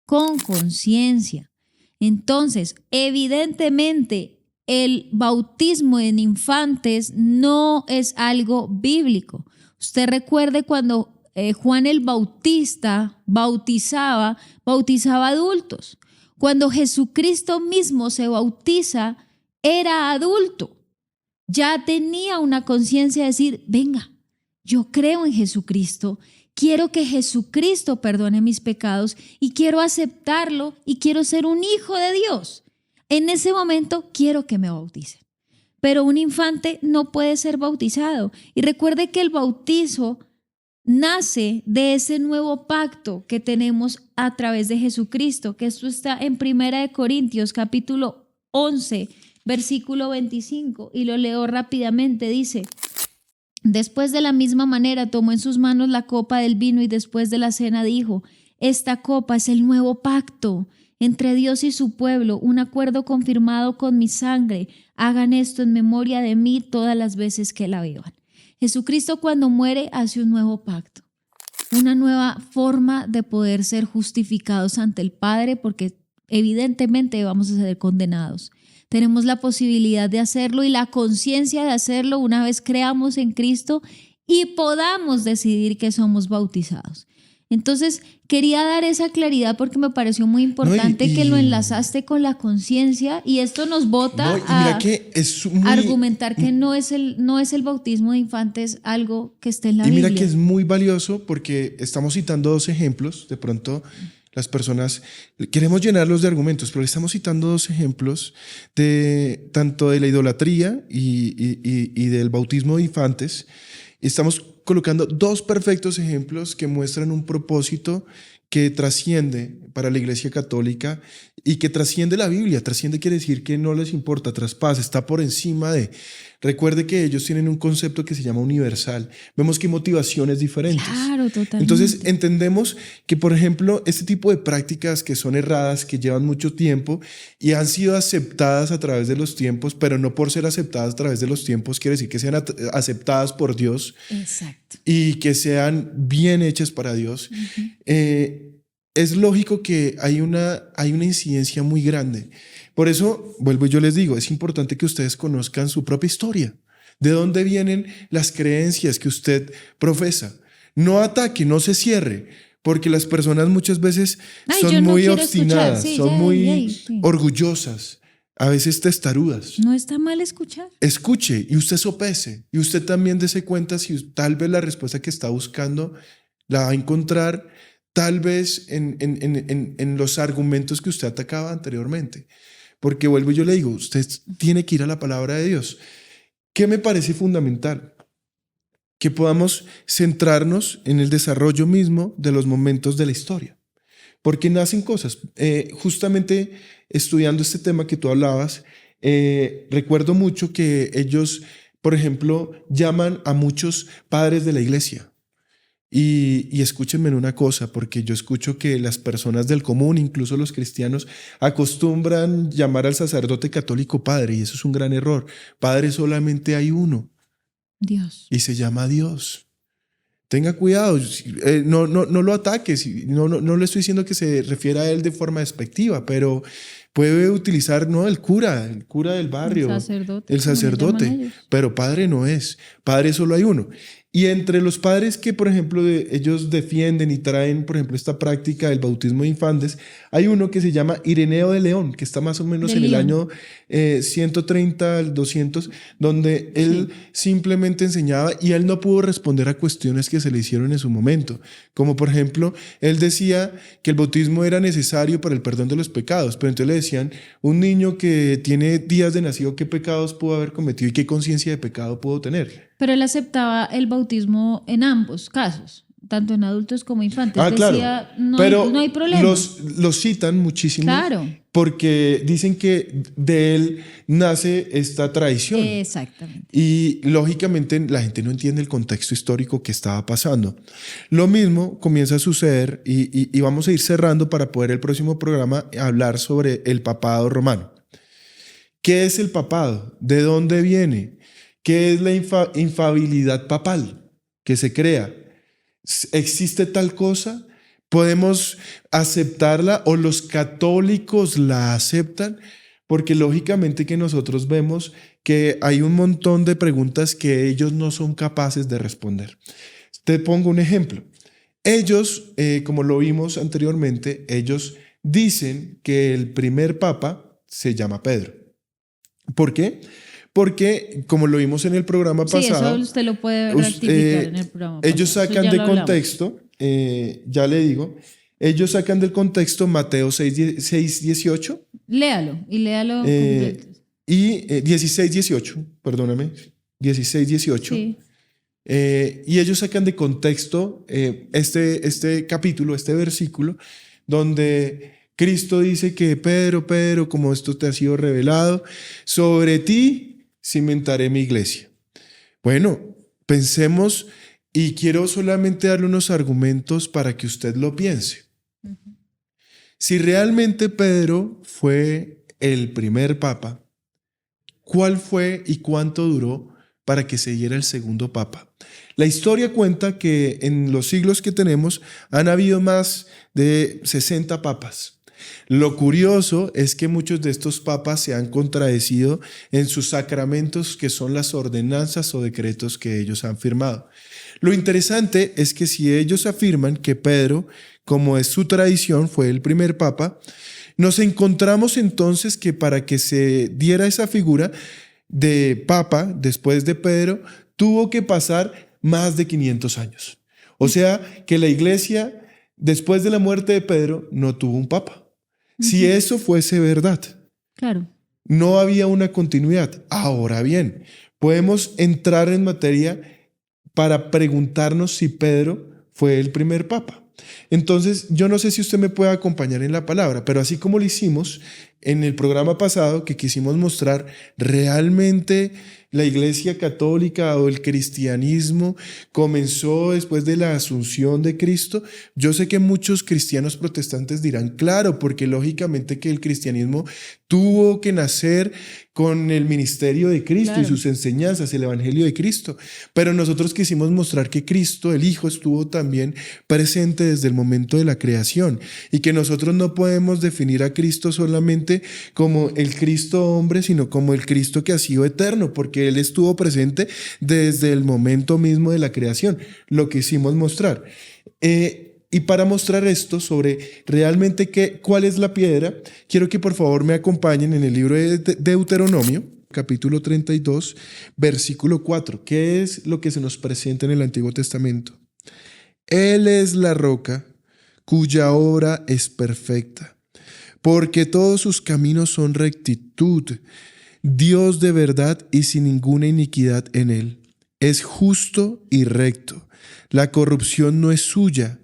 con conciencia. Entonces, evidentemente, el bautismo en infantes no es algo bíblico. Usted recuerde cuando Juan el Bautista bautizaba adultos. Cuando Jesucristo mismo se bautiza, era adulto. Ya tenía una conciencia de decir, venga, yo creo en Jesucristo, quiero que Jesucristo perdone mis pecados y quiero aceptarlo y quiero ser un hijo de Dios. En ese momento quiero que me bauticen. Pero un infante no puede ser bautizado. Y recuerde que el bautizo nace de ese nuevo pacto que tenemos a través de Jesucristo, que esto está en 1 Corintios capítulo 11, versículo 25, y lo leo rápidamente, dice: Después de la misma manera tomó en sus manos la copa del vino y después de la cena dijo: Esta copa es el nuevo pacto entre Dios y su pueblo, un acuerdo confirmado con mi sangre. Hagan esto en memoria de mí todas las veces que la beban. Jesucristo cuando muere hace un nuevo pacto, una nueva forma de poder ser justificados ante el Padre, porque evidentemente vamos a ser condenados. Tenemos la posibilidad de hacerlo y la conciencia de hacerlo una vez creamos en Cristo y podamos decidir que somos bautizados. Entonces, quería dar esa claridad porque me pareció muy importante que lo enlazaste con la conciencia, y esto nos bota a argumentar que no es el bautismo de infantes algo que esté en la Biblia. Y mira que es muy valioso porque estamos citando dos ejemplos. De pronto las personas queremos llenarlos de argumentos, pero le estamos citando dos ejemplos de tanto de la idolatría y del bautismo de infantes. Estamos colocando dos perfectos ejemplos que muestran un propósito que trasciende para la Iglesia Católica y que trasciende la Biblia. Trasciende quiere decir que no les importa, traspasa, está por encima de. Recuerde que ellos tienen un concepto que se llama universal. Vemos que hay motivaciones diferentes. Claro, totalmente. Entonces entendemos que, por ejemplo, este tipo de prácticas que son erradas, que llevan mucho tiempo y han sido aceptadas a través de los tiempos, pero no por ser aceptadas a través de los tiempos quiere decir que sean aceptadas por Dios. Exacto. Y que sean bien hechas para Dios. Es lógico que hay una incidencia muy grande. Por eso, vuelvo y yo les digo, es importante que ustedes conozcan su propia historia. ¿De dónde vienen las creencias que usted profesa? No ataque, no se cierre, porque las personas muchas veces son muy obstinadas, son muy orgullosas, a veces testarudas. No está mal escuchar. Escuche y usted sopese, y usted también dése cuenta si tal vez la respuesta que está buscando la va a encontrar tal vez en los argumentos que usted atacaba anteriormente. Porque vuelvo y yo le digo, usted tiene que ir a la palabra de Dios. ¿Qué me parece fundamental? Que podamos centrarnos en el desarrollo mismo de los momentos de la historia. Porque nacen cosas. Justamente estudiando este tema que tú hablabas, recuerdo mucho que ellos, por ejemplo, llaman a muchos padres de la iglesia. Y escúchenme en una cosa, porque yo escucho que las personas del común, incluso los cristianos, acostumbran llamar al sacerdote católico padre, y eso es un gran error. Padre solamente hay uno, Dios. y se llama Dios. Tenga cuidado, no lo ataques, no le estoy diciendo que se refiera a él de forma despectiva, pero puede utilizar, no, el cura del barrio, el sacerdote, pero padre no es, padre solo hay uno. Y entre los padres que, por ejemplo, ellos defienden y traen, por ejemplo, esta práctica del bautismo de infantes, hay uno que se llama Ireneo de León, que está más o menos en el año 130 al 200, donde él simplemente enseñaba y él no pudo responder a cuestiones que se le hicieron en su momento. Como, por ejemplo, él decía que el bautismo era necesario para el perdón de los pecados, pero entonces le decían, un niño que tiene días de nacido, ¿qué pecados pudo haber cometido y qué conciencia de pecado pudo tener? Pero él aceptaba el bautismo en ambos casos, tanto en adultos como infantes. Decía, claro. Pero no hay problema. Los citan muchísimo, claro, porque dicen que de él nace esta tradición. Exactamente. Y lógicamente la gente no entiende el contexto histórico que estaba pasando. Lo mismo comienza a suceder y vamos a ir cerrando para poder el próximo programa hablar sobre el papado romano. ¿Qué es el papado? ¿De dónde viene? ¿Qué es la infabilidad papal que se crea? ¿Existe tal cosa? ¿Podemos aceptarla o los católicos la aceptan? Porque lógicamente que nosotros vemos que hay un montón de preguntas que ellos no son capaces de responder. Te pongo un ejemplo. Ellos, como lo vimos anteriormente, ellos dicen que el primer papa se llama Pedro. ¿Por qué? Porque, como lo vimos en el programa pasado, eso usted lo puede rectificar en el programa pasado. Ellos sacan de contexto, ya le digo, ellos sacan del contexto Mateo 6:18. Léalo completo. Y 16:18, perdóname, 16:18. Sí. Y ellos sacan de contexto este capítulo, este versículo, donde Cristo dice que Pedro, como esto te ha sido revelado, sobre ti cimentaré mi iglesia. Bueno, pensemos y quiero solamente darle unos argumentos para que usted lo piense. Uh-huh. Si realmente Pedro fue el primer papa, ¿cuál fue y cuánto duró para que se diera el segundo papa? La historia cuenta que en los siglos que tenemos han habido más de 60 papas. Lo curioso es que muchos de estos papas se han contradecido en sus sacramentos, que son las ordenanzas o decretos que ellos han firmado. Lo interesante es que si ellos afirman que Pedro, como es su tradición, fue el primer papa, nos encontramos entonces que para que se diera esa figura de papa después de Pedro, tuvo que pasar más de 500 años. O sea, que la iglesia, después de la muerte de Pedro, no tuvo un papa. Si eso fuese verdad, claro, no había una continuidad. Ahora bien, podemos entrar en materia para preguntarnos si Pedro fue el primer papa. Entonces, yo no sé si usted me puede acompañar en la palabra, pero así como lo hicimos en el programa pasado, que quisimos mostrar realmente la Iglesia Católica o el cristianismo comenzó después de la asunción de Cristo. Yo sé que muchos cristianos protestantes dirán, claro, porque lógicamente que el cristianismo tuvo que nacer con el ministerio de Cristo, claro, y sus enseñanzas, el evangelio de Cristo. Pero nosotros quisimos mostrar que Cristo, el Hijo, estuvo también presente desde el momento de la creación y que nosotros no podemos definir a Cristo solamente como el Cristo hombre, sino como el Cristo que ha sido eterno, porque Él estuvo presente desde el momento mismo de la creación. Lo quisimos mostrar. Y para mostrar esto sobre realmente cuál es la piedra, quiero que por favor me acompañen en el libro de Deuteronomio, capítulo 32, versículo 4. ¿Qué es lo que se nos presenta en el Antiguo Testamento? Él es la roca cuya obra es perfecta, porque todos sus caminos son rectitud, Dios de verdad y sin ninguna iniquidad en él. Es justo y recto, la corrupción no es suya.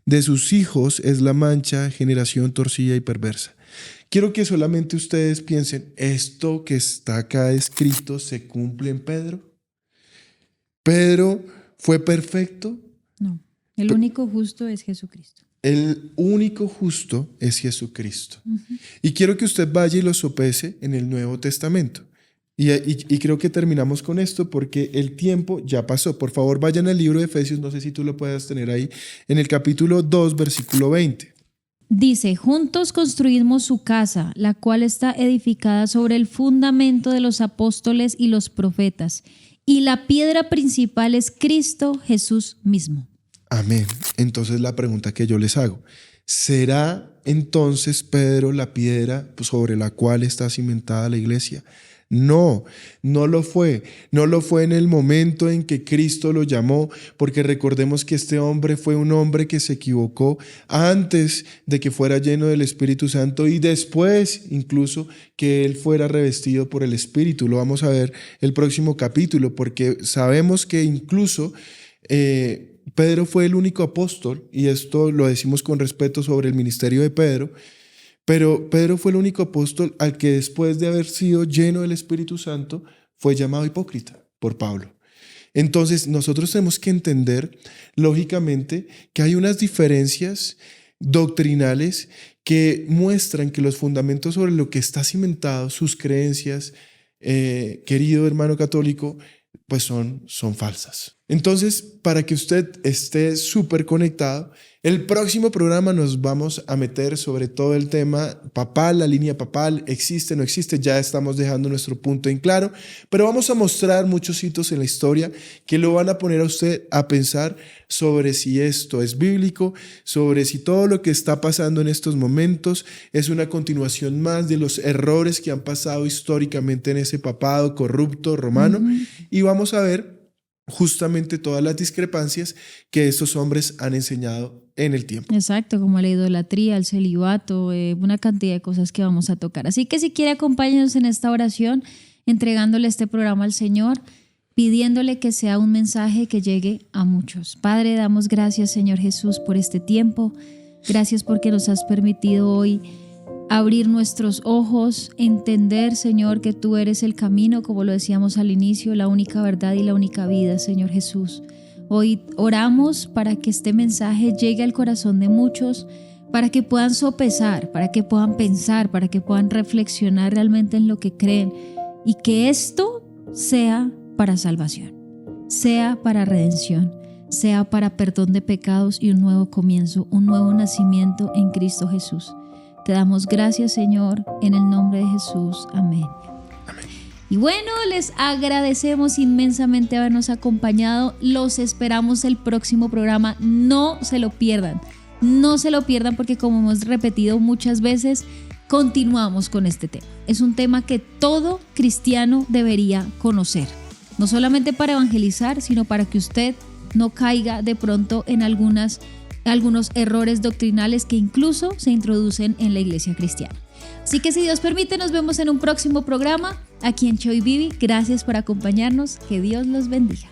De sus hijos es la mancha, generación torcida y perversa. Quiero que solamente ustedes piensen, ¿esto que está acá escrito se cumple en Pedro? ¿Pedro fue perfecto? No. El único justo es Jesucristo. El único justo es Jesucristo. Y quiero que usted vaya y lo sopese en el Nuevo Testamento. Y creo que terminamos con esto porque el tiempo ya pasó. Por favor, vayan al libro de Efesios, no sé si tú lo puedas tener ahí, en el capítulo 2, versículo 20. Dice, juntos construimos su casa, la cual está edificada sobre el fundamento de los apóstoles y los profetas, y la piedra principal es Cristo Jesús mismo. Amén. Entonces la pregunta que yo les hago, ¿será entonces Pedro la piedra sobre la cual está cimentada la iglesia? No, no lo fue. No lo fue en el momento en que Cristo lo llamó, porque recordemos que este hombre fue un hombre que se equivocó antes de que fuera lleno del Espíritu Santo y después incluso que él fuera revestido por el Espíritu. Lo vamos a ver el próximo capítulo, porque sabemos que incluso Pedro fue el único apóstol, y esto lo decimos con respeto sobre el ministerio de Pedro, pero Pedro fue el único apóstol al que después de haber sido lleno del Espíritu Santo fue llamado hipócrita por Pablo. Entonces nosotros tenemos que entender lógicamente que hay unas diferencias doctrinales que muestran que los fundamentos sobre lo que está cimentado, sus creencias, querido hermano católico, pues son falsas. Entonces, para que usted esté súper conectado, el próximo programa nos vamos a meter sobre todo el tema papal, la línea papal, existe, no existe, ya estamos dejando nuestro punto en claro, pero vamos a mostrar muchos hitos en la historia que lo van a poner a usted a pensar sobre si esto es bíblico, sobre si todo lo que está pasando en estos momentos es una continuación más de los errores que han pasado históricamente en ese papado corrupto romano, y vamos a ver justamente todas las discrepancias que estos hombres han enseñado en el tiempo. Exacto, como la idolatría, el celibato, una cantidad de cosas que vamos a tocar. Así que si quiere, acompáñenos en esta oración, entregándole este programa al Señor, pidiéndole que sea un mensaje que llegue a muchos. Padre, damos gracias, Señor Jesús, por este tiempo. Gracias porque nos has permitido hoy abrir nuestros ojos, entender, Señor, que tú eres el camino, como lo decíamos al inicio, la única verdad y la única vida, Señor Jesús. Hoy oramos para que este mensaje llegue al corazón de muchos, para que puedan sopesar, para que puedan pensar, para que puedan reflexionar realmente en lo que creen, y que esto sea para salvación, sea para redención, sea para perdón de pecados y un nuevo comienzo, un nuevo nacimiento en Cristo Jesús. Te damos gracias, Señor, en el nombre de Jesús. Amén. Amén. Y bueno, les agradecemos inmensamente habernos acompañado. Los esperamos el próximo programa. No se lo pierdan. No se lo pierdan porque, como hemos repetido muchas veces, continuamos con este tema. Es un tema que todo cristiano debería conocer. No solamente para evangelizar, sino para que usted no caiga de pronto en algunos errores doctrinales que incluso se introducen en la iglesia cristiana. Así que, si Dios permite, nos vemos en un próximo programa aquí en Choy Vivi. Gracias por acompañarnos. Que Dios los bendiga.